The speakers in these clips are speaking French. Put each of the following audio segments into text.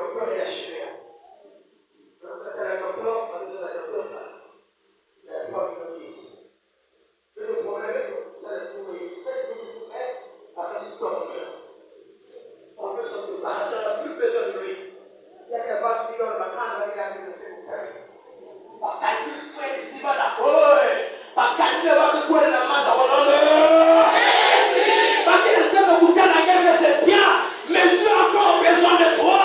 docteur est lâché. Donc ça c'est le docteur, on va dire le docteur, il y a 3 millions ici. Le problème est que vous allez trouver, fais ce que tu peux faire, afin de se tomber. On veut se débarrasser, on n'a plus besoin de lui. Il y a des gens qui disent, ma grande, il y a des gens qui disent, par calcul, frère, ici, va la par calcul, va te couler la masse à Hollande. Parce qu'il essaie de goûter la guerre, c'est bien, mais Dieu a encore besoin de toi.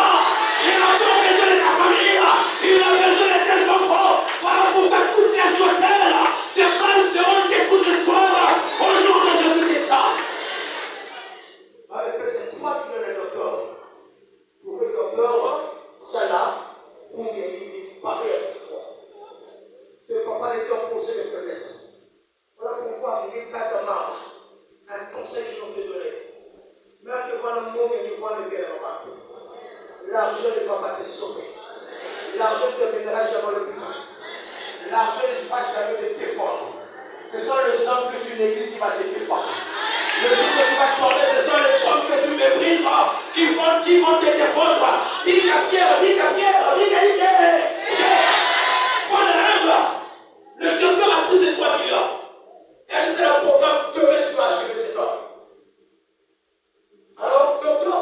Il a encore besoin de ta famille. Il a besoin de tes enfants. Voilà pourquoi toutes les hôtels, tes femmes seront dépouses ce soir. Au nom de Jésus-Christ. Avec ces 3 millions de docteurs, pour que le docteur soit là, pour qu'il parle à toi. Ce n'est pas les temps posés de faiblesse. Voilà pourquoi il dit qu'à ta main, un conseil qu'ils ont fait donner. Même devant le monde et devant le bien remarqué. L'argent ne va pas te sauver. L'argent ne te mènera jamais le but. L'argent ne va jamais te défendre. Ce sont les hommes que tu négliges qui vont te défendre. Le jour que tu vas tomber, ce sont les hommes que tu méprises qui vont te défendre. Dis ta fière, dis ta fière, dis ta fière. Prends le docteur a pris ces 3 millions. Et c'est le programme que je dois achever cet homme. Alors, docteur,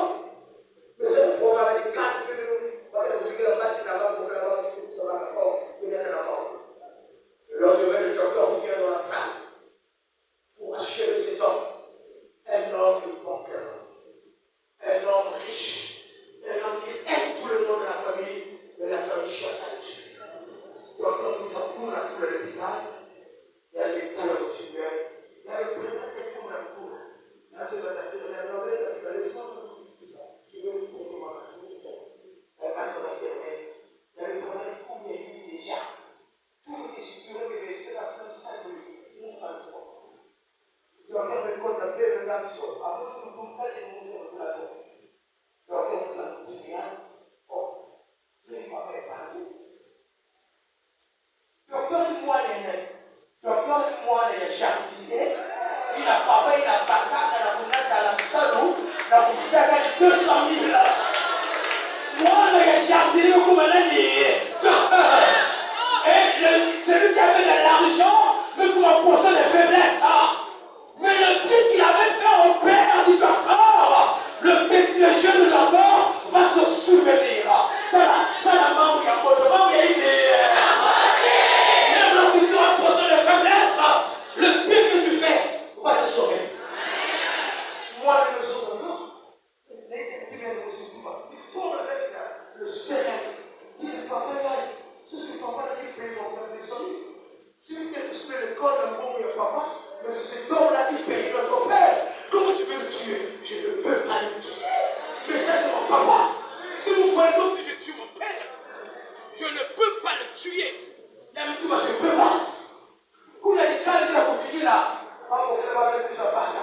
mais c'est le programme de 4 millions. Parce que vous avez passé là-bas pour que là-bas, ça va encore venir à la mort. Le lendemain, le docteur vient dans la salle pour achever cet homme. Un homme de bon cœur, un homme riche, un homme qui aime tout le monde de la famille, mais la famille cherche à le tuer. Donc, quand tu vas pour la foule de l'hôpital, il y a des talents au tueur, il y a le président qui est pour la foule. Là, tu vas t'afficher dans l'anglais, parce que les soins, tu veux lui prendre ma main, elle passe dans la fermée. Il y a le problème combien il vit déjà. Tout le monde, si tu veux, c'est la seule salle de une femme forte. Tu vas faire le contempler les actions. Après, tu ne peux pas les montrer au plateau. Tu vas faire le plan de bien. Oh, il va faire partie. Docteur du moyen, docteur du moyen, jardinier. Il a papa, il a papa, il a monnaie, il a la salon, il a monnaie, il a 200 000. Moi, il a jardinier, comme on a dit. Et celui qui avait de l'argent, mais pour imposer les faiblesses. Mais le but qu'il avait fait au père du docteur, le petit jeune docteur va se souvenir. C'est la main où il y a pas de main, il y a même lorsque tu vas poser les faiblesses, le but que tu fais va te sauver. Moi, les choses encore, les sentiments de vos il tombe avec le serein. Il dit, papa, c'est ce que papa a dit, paye mon père des sommes. Si vous mets le corps d'un bon et papa, mais c'est cet homme-là qui paye notre père. Comment je peux le tuer? Je ne peux pas le tuer. Mais ça, c'est mon papa. Si vous voyez donc si je tue mon père, je ne peux pas le tuer. Il a dit, je ne peux pas. Vous avez dit, quand il a fini là, on ne peut pas mettre plusieurs pattes là.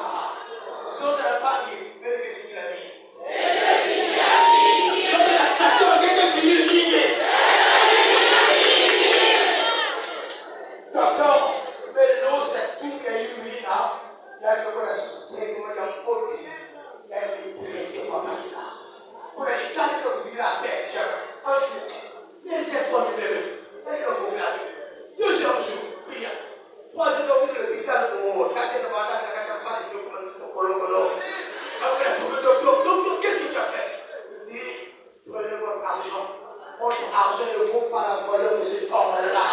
Si on ne l'a pas dit, mais il a fini la vie. Si on a Satan, il a fini le vie. D'accord, mais l'eau c'est tout qu'il y a eu là. Il y a une connaissance très grande, il y a un côté. Il y a une très grande là. Pour les gens qui ont vu la tête, un jour, il y a des trois numéros. Il y a un la deuxième jour, prière. Troisième jour, il y a l'hôpital, quatrième mandat, la quatrième phase, il y a un colon. Donc, il a trouvé le docteur. Docteur, qu'est-ce que tu as fait? Il dit, prenez votre argent. Votre argent ne vaut pas la valeur de cet homme-là.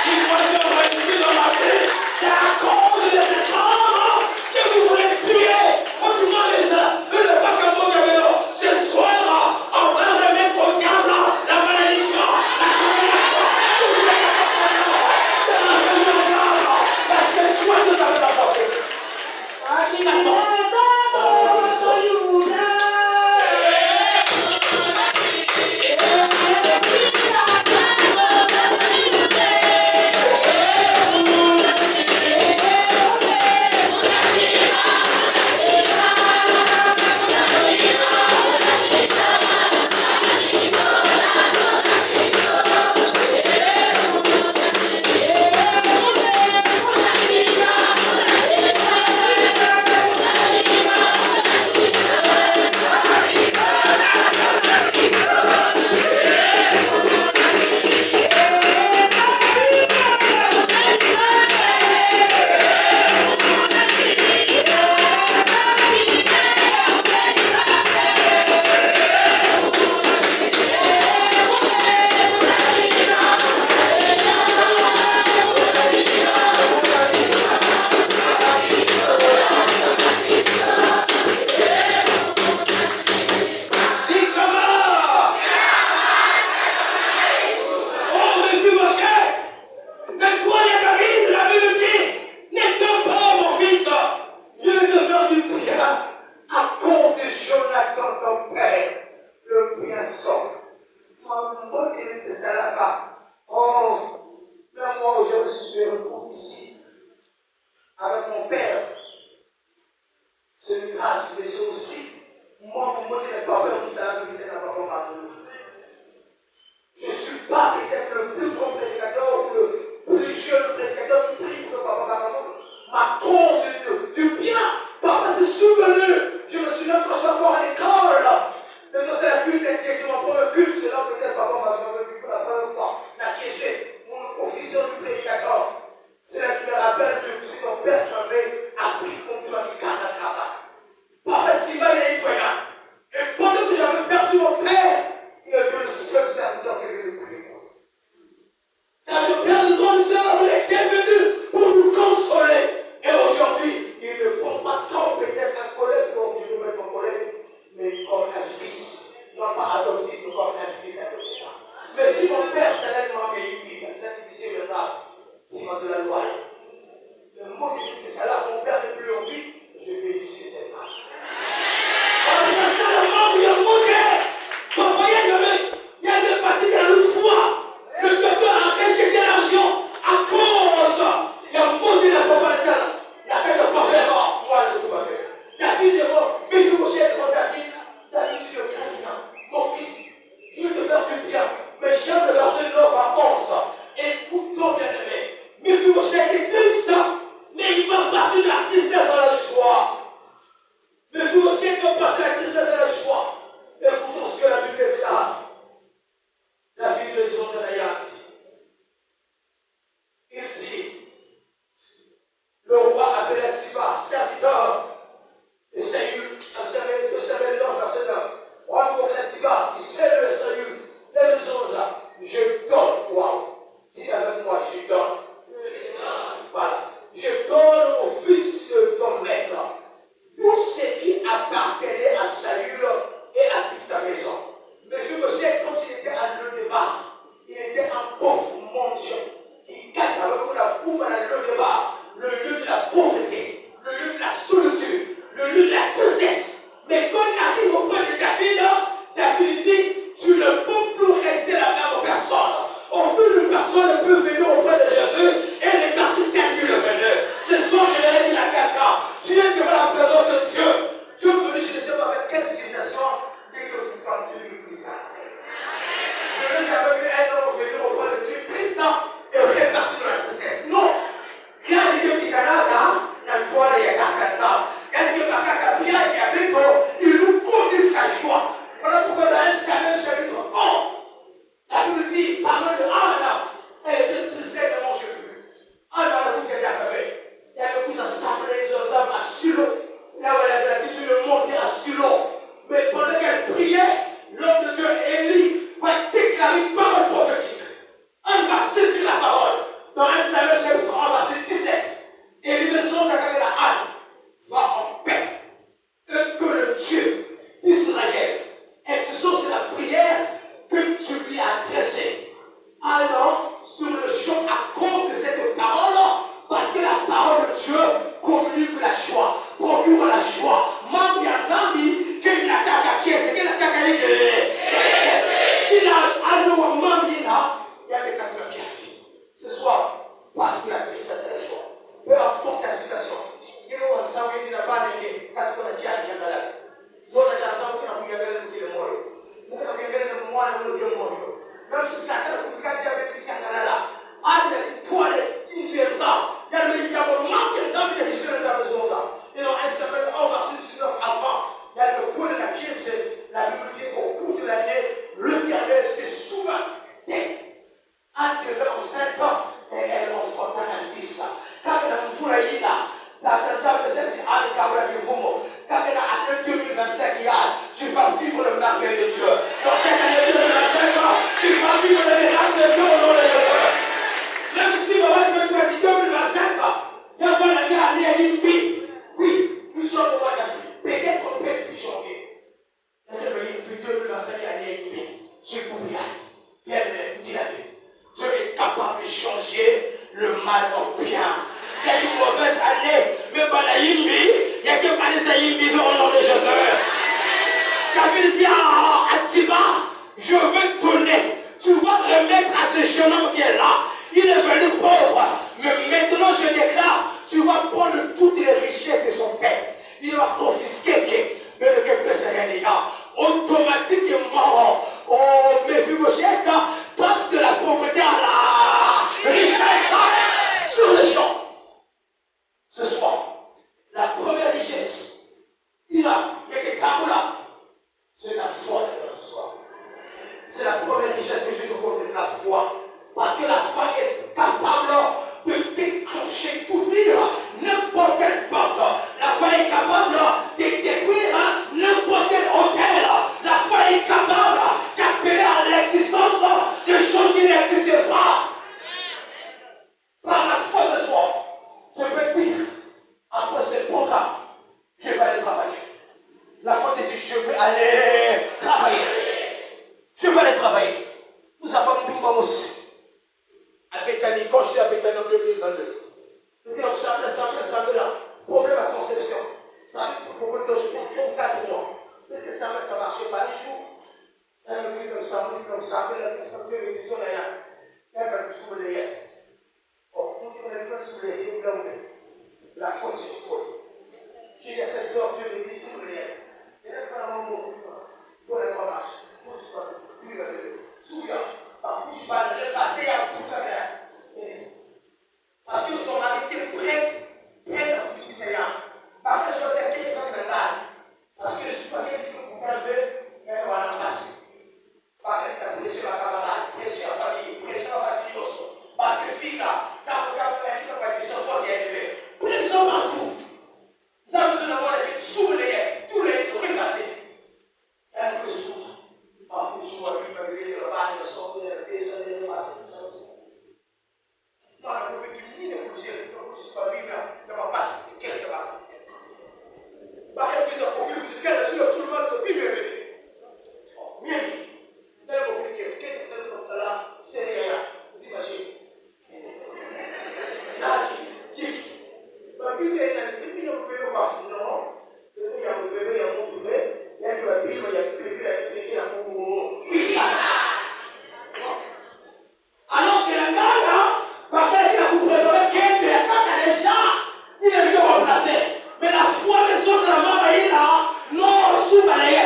Si moi je réussis dans ma vie, c'est à cause de cet homme que vous voulez tuer. Autrement, le vagabond de vélo, ce soir, on va remettre au garde la malédiction, la condamnation, toute la catastrophe. C'est la remise au garde, parce que toi, tu t'avais la portée. Je ne suis pas peut-être le plus grand prédicateur ou le plus jeune prédicateur qui prie pour que papa ma cause du bien. Papa s'est souvenu. Je me souviens quand j'étais encore à l'école. Maintenant c'est la culte intellectuelle, mon premier culte, c'est là peut-être papa m'a vu pour la première fois. La caissée, mon officier du prédicateur. C'est là qui me rappelle que si ton père m'avait appris comme tu m'as dit Kata. Papa Simba il est nettoyant. Et pendant que j'avais perdu mon père, il était le seul serviteur qui avait prié. Car le père de grande sœur, il était venu pour nous consoler. Et aujourd'hui, il ne prend pas tant peut-être un collègue comme je veux mettre en collègue, mais comme un fils. Non pas adoptif, mais comme un fils adoptif. Mais si mon père s'allait demander, il c'est difficile de ça. Il m'a de la loi. Le mot qui dit que ça là, mon père n'est plus en vie, je vais bénéficier de cette grâce. Alors, ça, le monde, il a monté. Vous voyez, il y avait passé dans le foie. Le docteur a rejeté l'argent à cause. Il a monté la propriétaire. Il a fait le problème. Moi, je ne peux pas faire. David devant, mais je vous cherche devant David. David, tu le crains bien. Mon fils, je veux te faire du bien. Mais Jean de verset 9 à 11. Écoute ton bien-aimé. Mais tu me cherches triste. Mais il va passer de la tristesse à la joie. Mais tu me cherches va passer de la tristesse à la joie. Écoutons ce que la Bible déclare. La Bible de Jonathan. Il dit, le roi appelait Siba, serviteur de Saül, de Samuel 9, verset 9. Roi appelait Siba, il sait le Saül, telle chose là, je donne, waouh, dis avec moi, je donne. Voilà, je donne au fils de ton maître tout ce qui appartenait à Saül et à toute sa maison. Mais je me sais, quand il était à le débat, il était un pauvre mendiant. Il gagne avec la poule à le débat, le lieu de la pauvreté, le lieu de la solitude, le lieu de la tristesse. Mais quand il arrive auprès de David, David dit, tu ne peux plus rester la même personne. Aucune personne ne peut venir auprès de Jésus et repartir tel qu'il est venu. Ce soir, je l'ai dit à quelqu'un, tu es devant la présence de Dieu. Dieu est venu, je ne sais pas avec quelle civilisation, dès que vous continuez le Christ. Je n'ai jamais vu un homme venir auprès de Dieu Christ et repartir de la tristesse. Non. Rien de Dieu qui Canada, la toile est à Canada. Quelqu'un qui a bien et avec il nous communique sa joie. Voilà pourquoi dans 1 Samuel chapitre 1, la Bible dit, parlant de Anna, elle était triste, elle ne mangeait plus. Anna, la bouche était accablée. Elle avait poussé à s'appeler les hommes à Silo. Là où elle avait l'habitude de monter à Silo. Mais pendant qu'elle priait, l'homme de Dieu, Élie, va déclarer une parole prophétique. On va saisir la parole. Dans 1 Samuel chapitre 1, verset 17. Élie de son accablé la Anne. Va en paix. Et que le Dieu d'Israël exauce la prière que tu lui as adressée. Alors, sur le champ, à cause de cette parole, parce que la parole de Dieu communique la joie, procure la joie. Mandi à Zambi, qu'il n'a qu'à caquer, qu'il n'a qu'à caquer. Il a à nous, Mandi là, il y a les 4 qui ce soir, parce que la tristesse est la joie. Peu importe ta situation. Il y a un sang qui n'a pas été, quand on a dit à l'Yandala. Zona ya sang qui n'a pas été le mort. Nous avons gagné le mois de le mort. Même si ça a été avec l'Yandala. Ah, toi, il y a ça. Il y a le moment que les hommes de l'Israël ont besoin. Et dans 1 Samuel 1, verset 19 avant, il y a le point de la pièce, la Bible dit qu'au cours de l'année, l'Éternel s'est souvent Anne devait enceinte et elle enfanta un fils. Quand elle a voulu là, la personne qui a le cabra du Vumo, quand elle a atteint 2025 tu vas vivre le merveille de Dieu. Dans cette année 2025, tu vas vivre le miracle de Dieu au nom de Jésus. Même si vous avez dit 2025, il y a une année à l'INPI. Oui, nous sommes au mois d'avril. Peut-être qu'on peut depuis janvier. Je vais dire que 2025 à l'INPI. Dieu pour bien. Bien-aimé, dis la vie. Dieu est capable de changer le mal en bien. C'est une mauvaise année, mais pas la Yimbi. Il y a que pas les Yimbi au nom de Jésus. David dit à Tsiba, je veux te donner. Tu vas remettre à ce jeune homme qui est là. Il est venu pauvre. Mais maintenant je déclare, tu vas prendre toutes les richesses de son père. Il va confisquer. Mais le que peut se réveiller. Automatiquement. automatiquement au Méphibosheth passe de la pauvreté à la richesse sur le champ. Ce soir, la première richesse, il a là, c'est la foi de ce soir. C'est la première richesse que je te donne, la foi. Parce que la foi est capable de déclencher, d'ouvrir n'importe quelle porte. La foi est capable de détruire n'importe quel hôtel. La foi est capable d'appeler à l'existence de choses qui n'existaient pas. Par la foi ce soir, je peux dire, après ce programme, je vais aller travailler. La foi te dit, je vais aller travailler. Je vais aller travailler. Nous avons tout le monde aussi. À Bethany, quand j'étais à Bethany en 2022, c'était un chambre là, problème à conception. Ça fait pour que je pense 3 ou 4 mois. Peut-être que ça ne marchait pas les jours. Elle me dit comme ça, elle me dit son aïe. Elle m'a dit sous le lait. Oh, quand on est fait sous le lait, la faute c'est folle. J'ai dit à cette soeur, Dieu me dit sous le lait. Et elle fait un moment pour la marche. Souviens, je parle de passer à tout à l'heure. Parce que son mari était prêt à tout ce par contre, je vais faire quelque chose de mal. Parce que je ne suis pas quelqu'un qui vous faire elle va la passer. Par contre, je suis ma camarade, je suis la famille, je suis la patrie aussi. Parce que fille là, quand vous avez des choses fortes et élevées, vous les sommes partout. Vous avez besoin d'avoir les petits sous les tous les jours, repassés. Elle peut s'ouvrir. Je vois lui, ma bébé, le mal, le sang, le désir, le passé, tout ça. Moi, la bébé qui me dit, je ne suis pas lui, mais ma passe, quel va. Par quelque chose de problème, je garde sur le soulèvement de bébé, bébé. Bien dit. Dans le moment où quelqu'un qui s'est là, c'est rien. Vous imaginez. Là, dit. Ma bébé, elle a dit, bébé, on peut le voir. Non. Il y a mon bébé, il y a mon bébé. Il y a un bébé, il y a un bébé, il y a un bébé. Alors que la gare, par contre, il a vous préparé que la gare a déjà, il est venu remplacer. Mais la foi des autres, la maman, il a, non, sous balayé.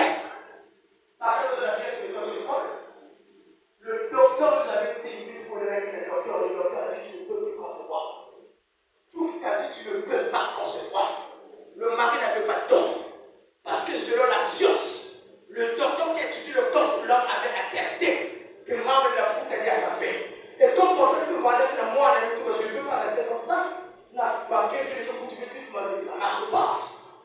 Par contre, vous avez bien que c'est folle. Le docteur nous avait dit, pour le mec, le docteur a dit, tu ne peux plus concevoir. Toute ta vie, tu ne peux pas concevoir. Le mari n'avait pas tort. Parce que selon la science, le docteur qui a étudié le corps de l'homme avait attesté que le membre de la bouteille a café. Et comme pour que vous vendez dans moi, je ne peux pas rester comme ça. La banquière qui dit que vous devez plus demander, ça ne marche pas.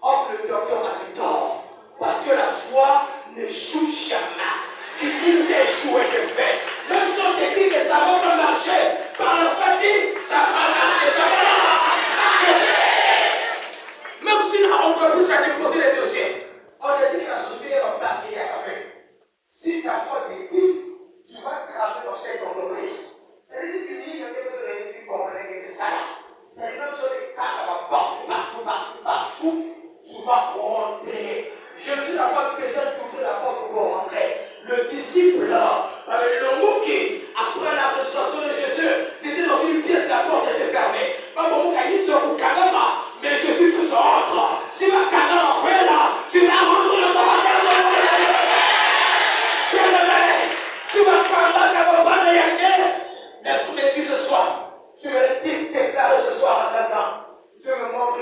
Or, le docteur a dit tort. Parce que la foi n'échoue jamais. Qui dit d'échouer de fait. Même si on te dit que ça ne va pas marcher, par la fatigue, ça va marcher, ça va marcher. Même si l'entreprise a déposé les dossiers, on a dit que la société va placer à café. Si ta foi t'écoute, tu vas travailler dans cette entreprise. C'est-à-dire que il y a quelque chose de qui comprennent que c'est ça là. C'est une chose de cas, ça va partout. Tu vas rentrer. Je suis la porte présente pour ouvrir la porte pour rentrer. Le disciple, le mot qui, après la résurrection de Jésus, c'était dans une pièce, la porte était fermée. Pas pour vous cailler sur vous carrément, mais Jésus tout entre. Si ma carrière après là, tu vas rendre le bordel. Tu vas parler à mon bas de Yangé. Est-ce que tu me dis ce soir? Tu me dis déclarer ce soir là-dedans. Dieu me montre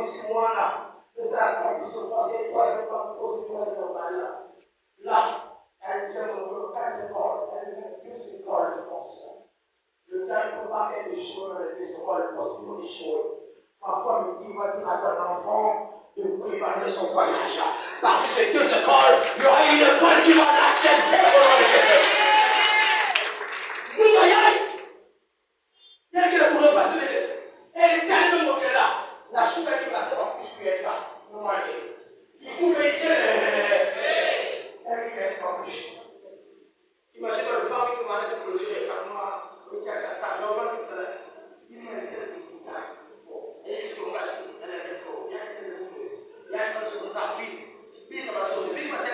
ici, moi là. C'est ça, quand tu se passes, et toi, je ne vais pas me poser pour être normal là. Là, elle vient me reprendre l'école. Elle vient plus l'école, je pense. Le temps ne peut pas faire des choses dans les écoles, parce qu'il faut des choses. Parfois, me dit, va dire à ton enfant de préparer son voyage. Parce que ces deux écoles, il y aura une école qui va l'accepter pour le Jésus. Nous voyons, dès qu'elle pourrait passer, elle est tellement moquée là. La soupe qui va se faire plus que là. Nous voyons. Il faut payer. Elle est en plus. Imagine le temps que vous allez clôturer par moi. Le tien, ça, l'homme qui est là. Il m'a dit que c'est ça. Et il tombe à la vie. Elle est trop. Il y a une chose comme ça. Oui. Oui, comme ça. Oui, comme ça.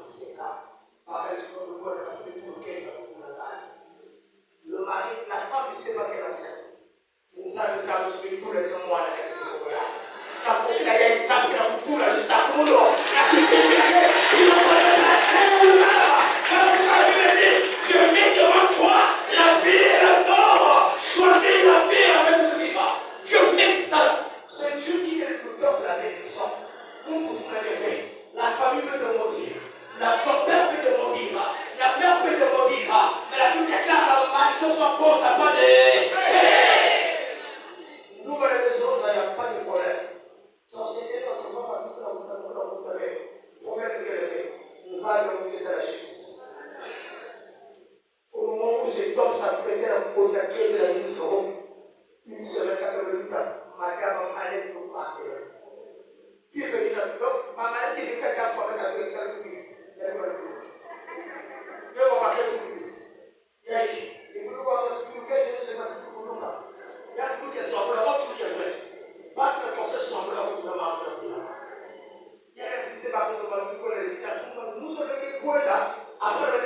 c'est là. Avec le corps, parce que tout le monde le mari, la femme ne sait pas qu'elle accepte. Nous avons tous les mois avec le chocolat. La population, ils savent que la culture, le sapon, la culture, ils n'ont pas de la scène. Je mets devant toi la vie et la mort. Choisis la vie avec le vivant. Je mets dans. C'est Dieu qui est le docteur de la bénédiction. Nous pouvons l'élever. La famille peut te maudire. Ton père peut te maudire. La mère peut te maudire. Mais la Bible déclare la malédiction soit contre ta pas de. Nous, les autres, il n'y a pas de problème. Société, notre enfant, parce que nous avons il faut faire le élever. Nous allons nous la justice. Au moment où cet homme s'apprêtait à me poser la question de la mission, une semaine, 88 ans, ma gamme m'a malaise pour passer. Puis je dis, donc, ma malaise qui fait 4 ans pour mettre avec ça tout de suite. Je vais remarquer tout de suite. Et vous voir ce que vous faites, je ne sais pas si vous voulez pas. Il y a beaucoup de semblant, tout est vrai. Pas que le conseil semblant, vous demandez. Il y a un système à cause de nous sommes les points là. Après le